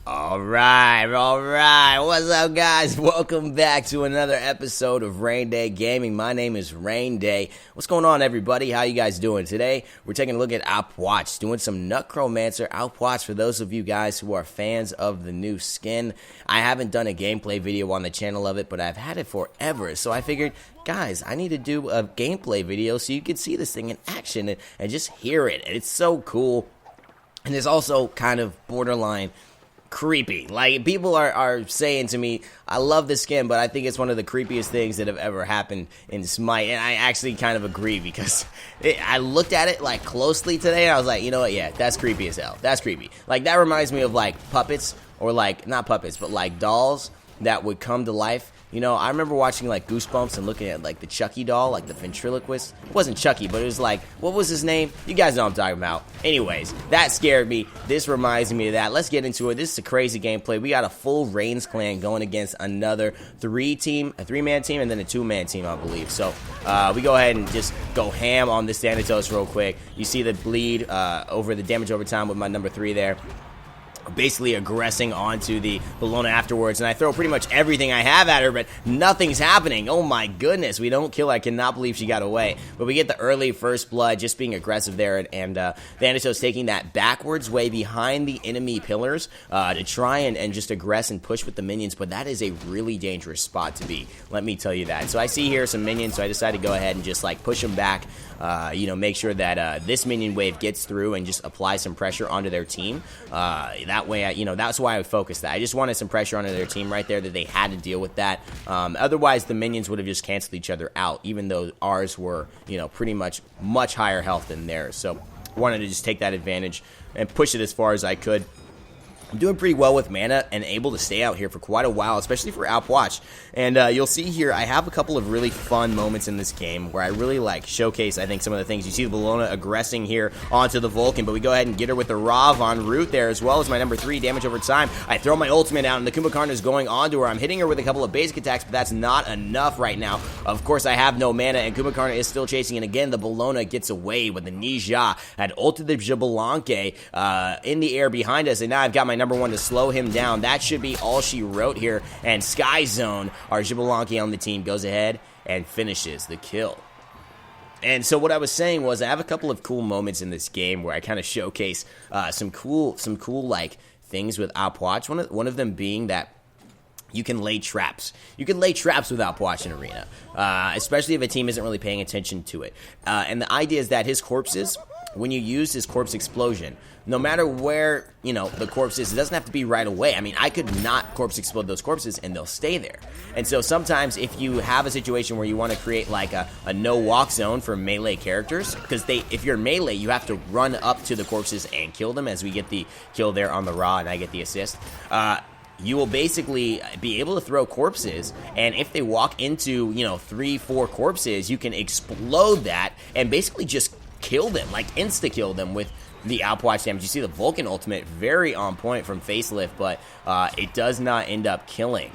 Alright, what's up guys? Welcome back to another episode of Raynday Gaming. My name is Raynday. What's going on everybody? How you guys doing? Today, we're taking a look at Ah Puch, doing some Nutcromancer Ah Puch for those of you guys who are fans of the new skin. I haven't done a gameplay video on the channel of it, but I've had it forever, so I figured, guys, I need to do a gameplay video so you can see this thing in action and just hear it. It's so cool, and it's also kind of borderline creepy. Like, people are saying to me, I love this skin, but I think it's one of the creepiest things that have ever happened in Smite, and I actually kind of agree, because I looked at it, like, closely today, and I was like, you know what, yeah, that's creepy as hell. That's creepy. Like, that reminds me of, like, puppets, or, like, not puppets, but, like, dolls that would come to life. You know, I remember watching, like, Goosebumps and looking at, like, the Chucky doll, like, the ventriloquist. It wasn't Chucky, but it was, like, what was his name? You guys know what I'm talking about. Anyways, that scared me. This reminds me of that. Let's get into it. This is a crazy gameplay. We got a full RAYNZ clan going against another a three-man team, and then a two-man team, I believe. So, we go ahead and just go ham on this Thanatos real quick. You see the bleed over the damage over time with my number 3 there. Basically aggressing onto the Bellona afterwards, and I throw pretty much everything I have at her, but nothing's happening. Oh my goodness, we don't kill. I cannot believe she got away. But we get the early first blood, just being aggressive there, and Thanatos taking that backwards way behind the enemy pillars to try and just aggress and push with the minions, but that is a really dangerous spot to be, let me tell you that. So I see here some minions, so I decided to go ahead and just like push them back, you know, make sure that this minion wave gets through and just apply some pressure onto their team. That way, you know, that's why I would focus that. I just wanted some pressure onto their team right there, that they had to deal with that. Otherwise, the minions would have just canceled each other out, even though ours were, you know, pretty much higher health than theirs. So I wanted to just take that advantage and push it as far as I could. I'm doing pretty well with mana and able to stay out here for quite a while, especially for Ah Puch. And you'll see here, I have a couple of really fun moments in this game where I really like showcase, I think, some of the things. You see the Bellona aggressing here onto the Vulcan, but we go ahead and get her with the Rav en route there, as well as my number 3 damage over time. I throw my ultimate out, and the Kumbhakarna is going onto her. I'm hitting her with a couple of basic attacks, but that's not enough right now. Of course, I have no mana, and Kumbhakarna is still chasing, and again, the Bellona gets away with the Ninja. Had ulted the Xbalanque in the air behind us, and now I've got my number 1 to slow him down. That should be all she wrote here, and Sky Zone, our Xbalanque on the team, goes ahead and finishes the kill. And so what I was saying was, I have a couple of cool moments in this game where I kind of showcase some cool like things with Ah Puch. One of them being that you can lay traps. You can lay traps with Ah Puch in Arena, especially if a team isn't really paying attention to it. And the idea is that his corpses, when you use his corpse explosion, no matter where, you know, the corpse is, it doesn't have to be right away. I mean, I could not corpse explode those corpses and they'll stay there. And so sometimes if you have a situation where you want to create like a no walk zone for melee characters, because if you're melee, you have to run up to the corpses and kill them, as we get the kill there on the Ra and I get the assist. You will basically be able to throw corpses, and if they walk into, you know, 3-4 corpses, you can explode that and basically just kill them, like insta-kill them with the Ah Puch damage. You see the Vulcan ultimate, very on point from Facelift, but it does not end up killing.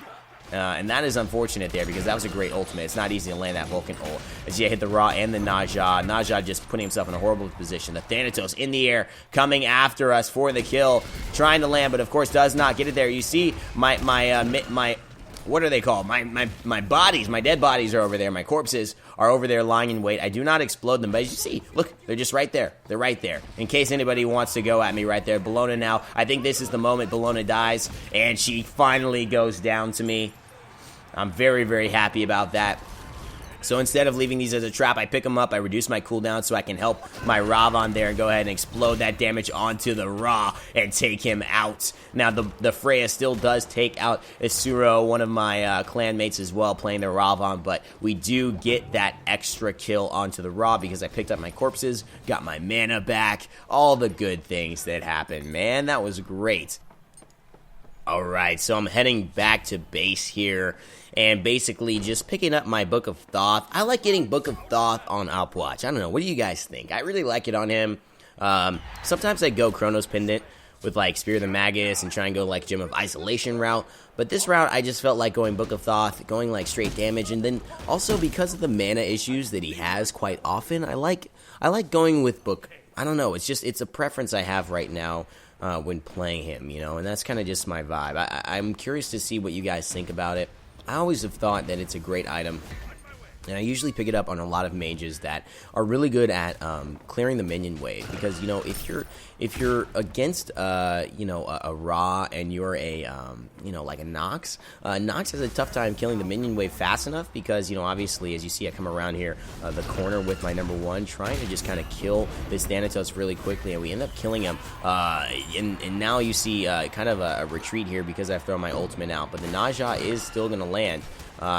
And that is unfortunate there, because that was a great ultimate. It's not easy to land that Vulcan ult. As you hit the Ra and the Naja. Naja just putting himself in a horrible position. The Thanatos in the air, coming after us for the kill, trying to land, but of course does not get it there. You see my what are they called? My bodies, my dead bodies are over there. My corpses are over there lying in wait. I do not explode them, but as you see, look, they're just right there. They're right there. In case anybody wants to go at me right there. Bellona now, I think this is the moment Bellona dies, and she finally goes down to me. I'm very, very happy about that. So instead of leaving these as a trap, I pick them up, I reduce my cooldown so I can help my Rav on there and go ahead and explode that damage onto the Ra and take him out. Now, the Freya still does take out Isuro, one of my clanmates as well, playing the Rav on, but we do get that extra kill onto the Ra because I picked up my corpses, got my mana back, all the good things that happened. Man, that was great. Alright, so I'm heading back to base here, and basically just picking up my Book of Thoth. I like getting Book of Thoth on Ah Puch. I don't know, what do you guys think? I really like it on him. Sometimes I go Chronos Pendant with like Spear of the Magus and try and go like Gem of Isolation route, but this route I just felt like going Book of Thoth, going like straight damage, and then also because of the mana issues that he has quite often, I like going with Book. I don't know, it's a preference I have right now. when playing him, you know, and that's kind of just my vibe. I'm curious to see what you guys think about it. I always have thought that it's a great item. And I usually pick it up on a lot of mages that are really good at clearing the minion wave, because you know if you're against you know a Ra and you're a you know like a Nox, Nox has a tough time killing the minion wave fast enough, because you know obviously as you see I come around here the corner with my #1 trying to just kind of kill this Thanatos really quickly, and we end up killing him. And now you see kind of a retreat here because I've thrown my ultimate out, but the Naja is still gonna land.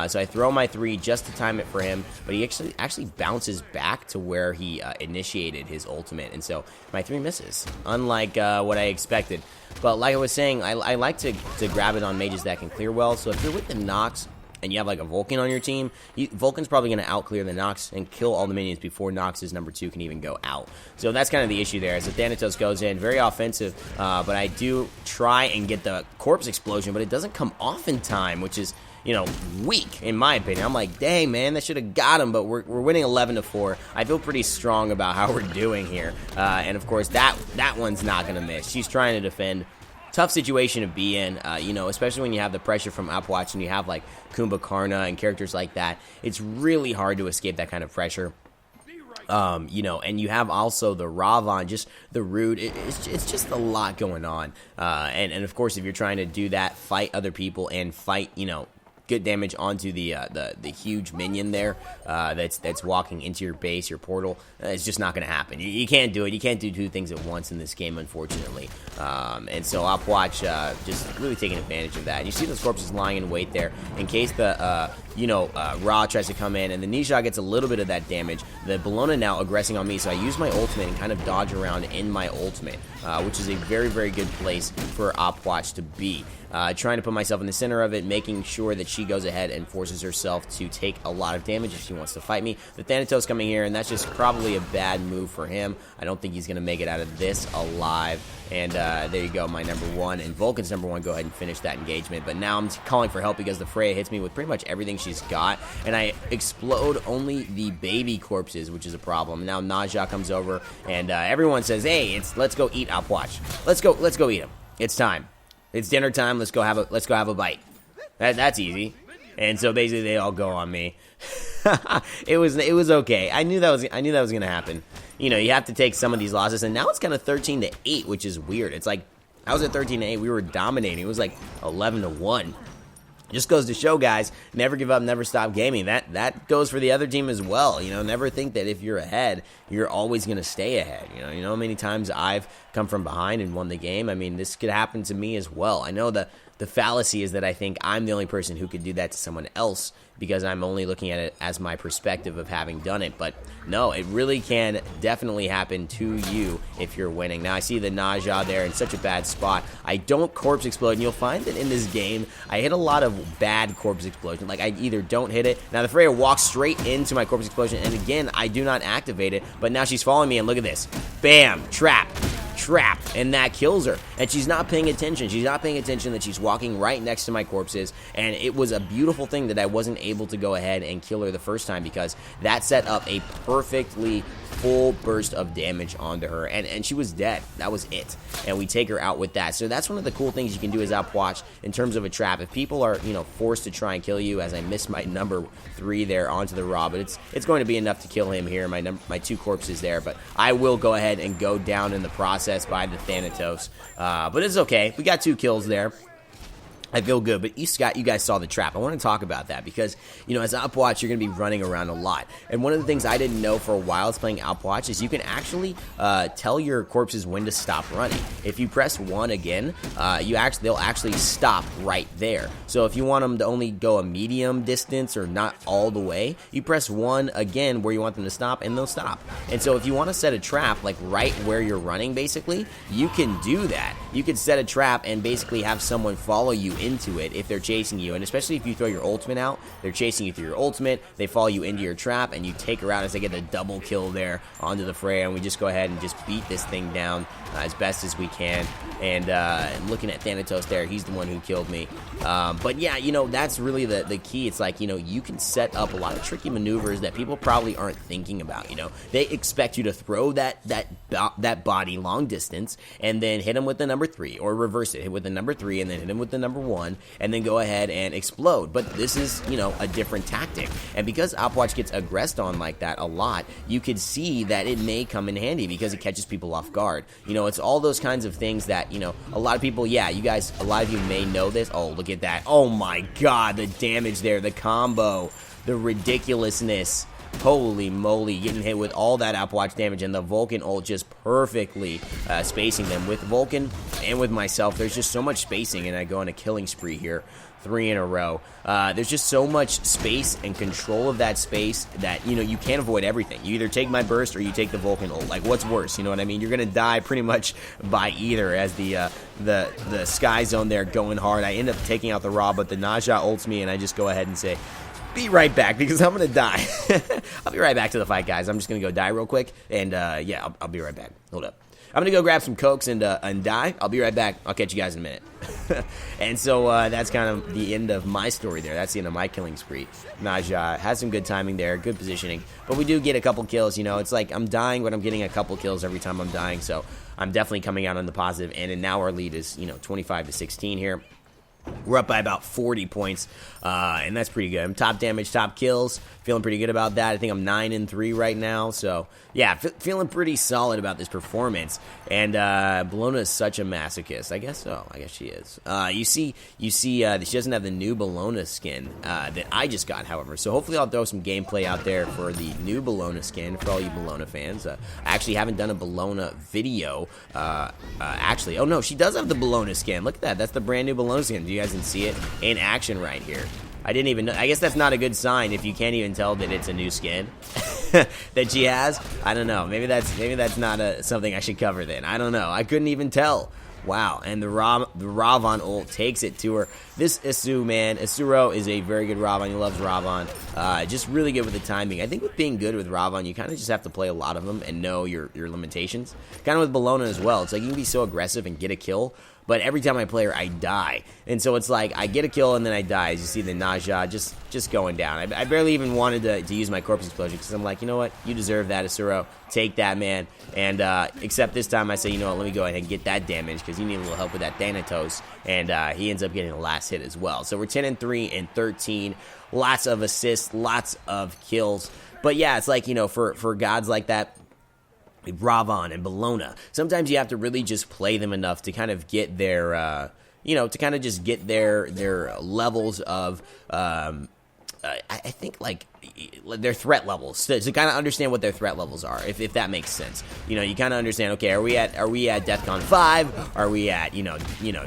So I throw my 3 just to time it for him, but he actually bounces back to where he initiated his ultimate, and so my 3 misses, unlike what I expected. But like I was saying, I like to grab it on mages that can clear well, so if you're with the Nox and you have like a Vulcan on your team, Vulcan's probably going to outclear the Nox and kill all the minions before Nox's #2 can even go out. So that's kind of the issue there, as the Thanatos goes in, very offensive, but I do try and get the corpse explosion, but it doesn't come off in time, which is, you know, weak in my opinion. I'm like, dang man, that should have got him, but we're winning 11-4. I feel pretty strong about how we're doing here, and of course that one's not going to miss. She's trying to defend. Tough situation to be in, you know, especially when you have the pressure from Ah Puch and you have like Kumbhakarna and characters like that. It's really hard to escape that kind of pressure. You know, and you have also the Ravan, just the Root. It's just a lot going on, and of course if you're trying to do that, fight other people and fight, you know, good damage onto the huge minion there that's walking into your base, your portal. It's just not going to happen. You can't do it. You can't do 2 things at once in this game, unfortunately. And so Ah Puch just really taking advantage of that. And you see those corpses lying in wait there in case the you know, Ra tries to come in, and the Nisha gets a little bit of that damage. The Bellona now aggressing on me, so I use my ultimate and kind of dodge around in my ultimate, which is a very, very good place for Ah Puch to be. Trying to put myself in the center of it, making sure that she goes ahead and forces herself to take a lot of damage if she wants to fight me. The Thanatos coming here, and that's just probably a bad move for him. I don't think he's going to make it out of this alive. And there you go, my #1. And Vulcan's #1 go ahead and finish that engagement. But now I'm calling for help because the Freya hits me with pretty much everything she's got. And I explode only the baby corpses, which is a problem. Now Naja comes over, and everyone says, hey, let's go eat Ah Puch. Let's go eat him. It's time. It's dinner time. Let's go have a bite. That's easy. And so basically they all go on me. It was okay. I knew that was gonna happen. You know, you have to take some of these losses, and now it's kind of 13-8, which is weird. It's like I was at 13-8. We were dominating. It was like 11-1. Just goes to show, guys, never give up, never stop gaming. That goes for the other team as well. You know, never think that if you're ahead, you're always going to stay ahead. You know how many times I've come from behind and won the game? I mean, this could happen to me as well. I know the fallacy is that I think I'm the only person who could do that to someone else because I'm only looking at it as my perspective of having done it. But no, it really can definitely happen to you if you're winning. Now, I see the Naja there in such a bad spot. I don't corpse explode, and you'll find that in this game, I hit a lot of bad corpse explosion. Like, I either don't hit it. Now, the Freya walks straight into my corpse explosion, and again, I do not activate it, but now she's following me, and look at this. Bam! Trap, and that kills her. And she's not paying attention. She's not paying attention that she's walking right next to my corpses, and it was a beautiful thing that I wasn't able to go ahead and kill her the first time because that set up a perfectly full burst of damage onto her, and she was dead. That was it, and we take her out with that. So that's one of the cool things you can do as Ah Puch in terms of a trap. If people are, you know, forced to try and kill you, as I missed my #3 there onto the Ra, but it's going to be enough to kill him here. My 2 corpses there, but I will go ahead and go down in the process by the Thanatos. But it's okay. We got 2 kills there. I feel good, but you guys saw the trap. I want to talk about that because, you know, as Ah Puch, you're going to be running around a lot. And one of the things I didn't know for a while as playing Ah Puch is you can actually tell your corpses when to stop running. If you press 1 again, they'll actually stop right there. So if you want them to only go a medium distance or not all the way, you press 1 again where you want them to stop, and they'll stop. And so if you want to set a trap, like right where you're running, basically, you can do that. You could set a trap and basically have someone follow you into it if they're chasing you, and especially if you throw your ultimate out, they're chasing you through your ultimate, they follow you into your trap, and you take her out as they get a double kill there onto the Freya, and we just go ahead and just beat this thing down as best as we can. And looking at Thanatos there, he's the one who killed me. But yeah, you know, that's really the key. It's like, you know, you can set up a lot of tricky maneuvers that people probably aren't thinking about. You know, they expect you to throw that body long distance and then hit him with the number 3, or reverse it, hit with the number 3 and then hit him with the number 1, and then go ahead and explode. But this is, you know, a different tactic. And because Ah Puch gets aggressed on like that a lot, you could see that it may come in handy because it catches people off guard. You know, it's all those kinds of things that, you know, a lot of people, yeah, you guys, a lot of you may know this. Oh, look at that. Oh my god, the damage there, the combo, the ridiculousness. Holy moly, getting hit with all that Ah Puch damage, and the Vulcan ult just perfectly spacing them. With Vulcan and with myself, there's just so much spacing, and I go on a killing spree here. 3 in a row. There's just so much space and control of that space that, you know, you can't avoid everything. You either take my burst or you take the Vulcan ult. Like, what's worse? You know what I mean? You're gonna die pretty much by either, as the Sky Zone there going hard. I end up taking out the Ra, but the Naja ults me, and I just go ahead and say, be right back, because I'm gonna die. I'll be right back to the fight, guys. I'm just gonna go die real quick, and yeah, I'll be right back. Hold up. I'm gonna go grab some cokes and die. I'll be right back. I'll catch you guys in a minute. And so that's kind of the end of my story there. That's the end of my killing spree. Naja has some good timing there, good positioning, but we do get a couple kills. You know, it's like I'm dying, but I'm getting a couple kills every time I'm dying. So I'm definitely coming out on the positive. And now our lead is, you know, 25-16 here. We're up by about 40 points, and that's pretty good. I'm top damage, top kills, feeling pretty good about that. I think I'm 9-3 right now, so yeah, feeling pretty solid about this performance. And Bellona is such a masochist. I guess so. I guess she is. You see, she doesn't have the new Bellona skin that I just got, however. So hopefully I'll throw some gameplay out there for the new Bellona skin for all you Bellona fans. I actually haven't done a Bellona video. Actually, oh no, she does have the Bellona skin. Look at that. That's the brand new Bellona skin. You guys can see it in action right here. I didn't even know. I guess that's not a good sign if you can't even tell that it's a new skin that she has. I don't know. Maybe that's not something I should cover then. I don't know. I couldn't even tell. Wow, and the Ravon ult takes it to her. This Isu, man, Isuro is a very good Ravon. He loves Ravon. Just really good with the timing. I think with being good with Ravon, you kind of just have to play a lot of them and know your limitations. Kind of with Bellona as well. It's like you can be so aggressive and get a kill, but every time I play her, I die. And so it's like I get a kill and then I die. As you see the Naja just going down. I barely even wanted to use my Corpse Explosion because I'm like, you know what? You deserve that, Isuro. Take that, man. And except this time I say, you know what? Let me go ahead and get that damage because you need a little help with that Thanatos. And he ends up getting the last hit as well. So we're 10-3 and 13. Lots of assists, lots of kills. But yeah, it's like, you know, for gods like that, Ravon and Bellona, sometimes you have to really just play them enough to kind of get their, you know, to kind of just get their levels of, I think, like, their threat levels, to kind of understand what their threat levels are, if that makes sense. You know, you kind of understand, okay, are we at DEFCON 5? Are we at, you know,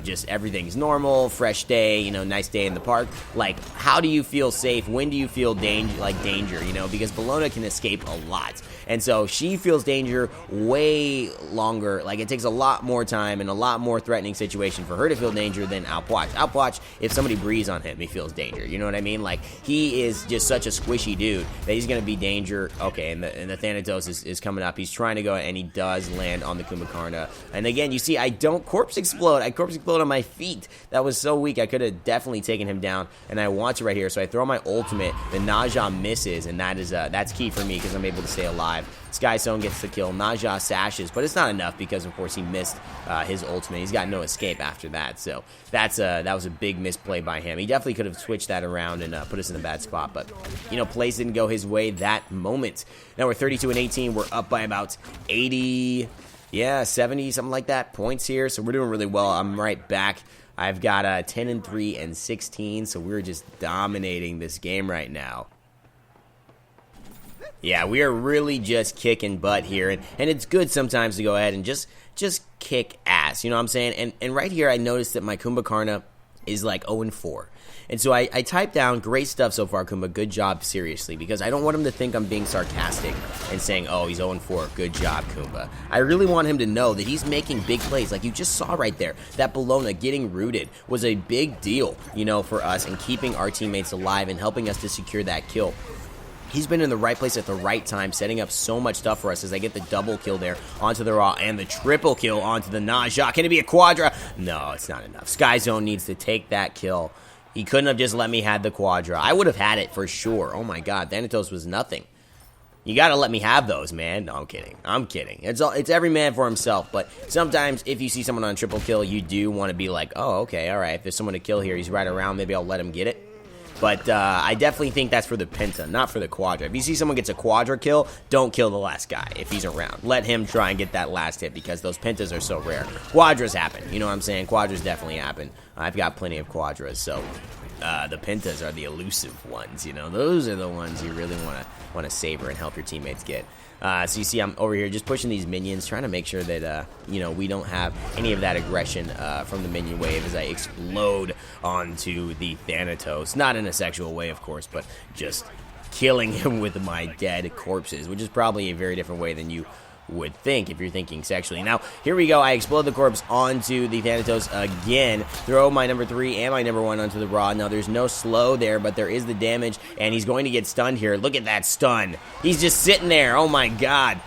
just everything's normal, fresh day, you know, nice day in the park? Like, how do you feel safe? When do you feel danger, you know? Because Bellona can escape a lot. And so she feels danger way longer. Like, it takes a lot more time and a lot more threatening situation for her to feel danger than Ah Puch. Ah Puch, if somebody breathes on him, he feels danger. You know what I mean? Like, he is just such a squishy dude that he's going to be danger. Okay, and the Thanatos is coming up. He's trying to go, and he does land on the Kumbhakarna. And again, you see, I don't Corpse Explode. I Corpse Explode on my feet. That was so weak. I could have definitely taken him down, and I want to right here. So I throw my ultimate. The Naja misses, and that's key for me because I'm able to stay alive. Sky Zone gets the kill. Naja sashes, but it's not enough because, of course, he missed his ultimate. He's got no escape after that. So that was a big misplay by him. He definitely could have switched that around and put us in a bad spot. But, you know, plays didn't go his way that moment. Now we're 32 and 18. We're up by about 80, 70, something like that, points here. So we're doing really well. I'm right back. I've got 10-3 and 16. So we're just dominating this game right now. Yeah, we are really just kicking butt here, and it's good sometimes to go ahead and just kick ass, you know what I'm saying? And right here, I noticed that my Kumbhakarna is like 0-4. And so I typed down, great stuff so far, Kumba, good job, seriously, because I don't want him to think I'm being sarcastic and saying, oh, he's 0-4, good job, Kumba. I really want him to know that he's making big plays, like you just saw right there. That Bologna getting rooted was a big deal, you know, for us and keeping our teammates alive and helping us to secure that kill. He's been in the right place at the right time, setting up so much stuff for us as I get the double kill there onto the Ra and the triple kill onto the Naja. Can it be a Quadra? No, it's not enough. Skyzone needs to take that kill. He couldn't have just let me have the Quadra. I would have had it for sure. Oh my god, Thanatos was nothing. You gotta let me have those, man. No, I'm kidding. I'm kidding. It's every man for himself, but sometimes if you see someone on a triple kill, you do want to be like, oh, okay, alright, if there's someone to kill here, he's right around, maybe I'll let him get it. But I definitely think that's for the Penta, not for the Quadra. If you see someone gets a Quadra kill, don't kill the last guy if he's around. Let him try and get that last hit because those Pentas are so rare. Quadras happen. You know what I'm saying? Quadras definitely happen. I've got plenty of Quadras, so the Pentas are the elusive ones. You know, those are the ones you really want to savor and help your teammates get. So you see I'm over here just pushing these minions, trying to make sure that, you know, we don't have any of that aggression from the minion wave as I explode onto the Thanatos. Not in a sexual way, of course, but just killing him with my dead corpses, which is probably a very different way than you would think if you're thinking sexually. Now, here we go. I explode the corpse onto the Thanatos again. Throw my number 3 and my number 1 onto the Ra. Now, there's no slow there, but there is the damage, and he's going to get stunned here. Look at that stun. He's just sitting there. Oh, my God.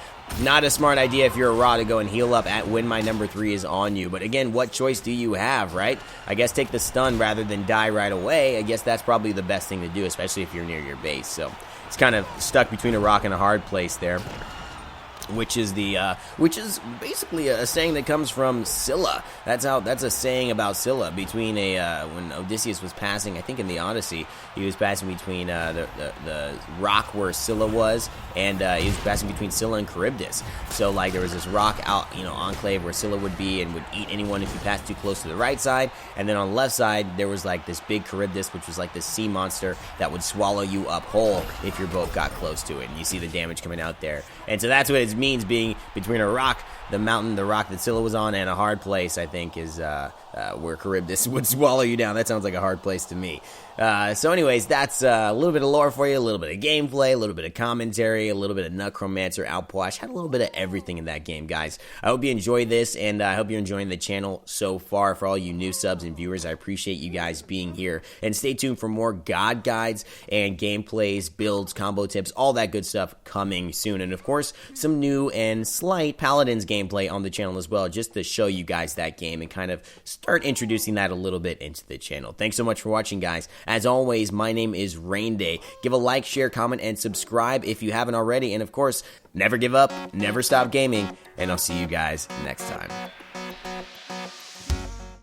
Not a smart idea if you're a Ra to go and heal up at when my number 3 is on you. But again, what choice do you have, right? I guess take the stun rather than die right away. I guess that's probably the best thing to do, especially if you're near your base. So it's kind of stuck between a rock and a hard place there. Which is basically a saying that comes from Scylla. That's a saying about Scylla. Between when Odysseus was passing, I think in the Odyssey, he was passing between the rock where Scylla was, and he was passing between Scylla and Charybdis. So like there was this rock out, you know, enclave where Scylla would be and would eat anyone if you passed too close to the right side, and then on the left side there was like this big Charybdis, which was like this sea monster that would swallow you up whole if your boat got close to it. And you see the damage coming out there, and so that's what it means being between a rock, the mountain, the rock that Scylla was on, and a hard place, I think, is where Charybdis would swallow you down. That sounds like a hard place to me. So anyways, that's a little bit of lore for you, a little bit of gameplay, a little bit of commentary, a little bit of Nutcromancer Ah Puch. Had a little bit of everything in that game, guys. I hope you enjoyed this, and I hope you're enjoying the channel so far. For all you new subs and viewers, I appreciate you guys being here. And stay tuned for more God guides and gameplays, builds, combo tips, all that good stuff coming soon. And of course, some new and slight Paladins gameplay on the channel as well, just to show you guys that game and kind of start introducing that a little bit into the channel. Thanks so much for watching, guys. As always, my name is Raynday. Give a like, share, comment, and subscribe if you haven't already. And of course, never give up, never stop gaming, and I'll see you guys next time.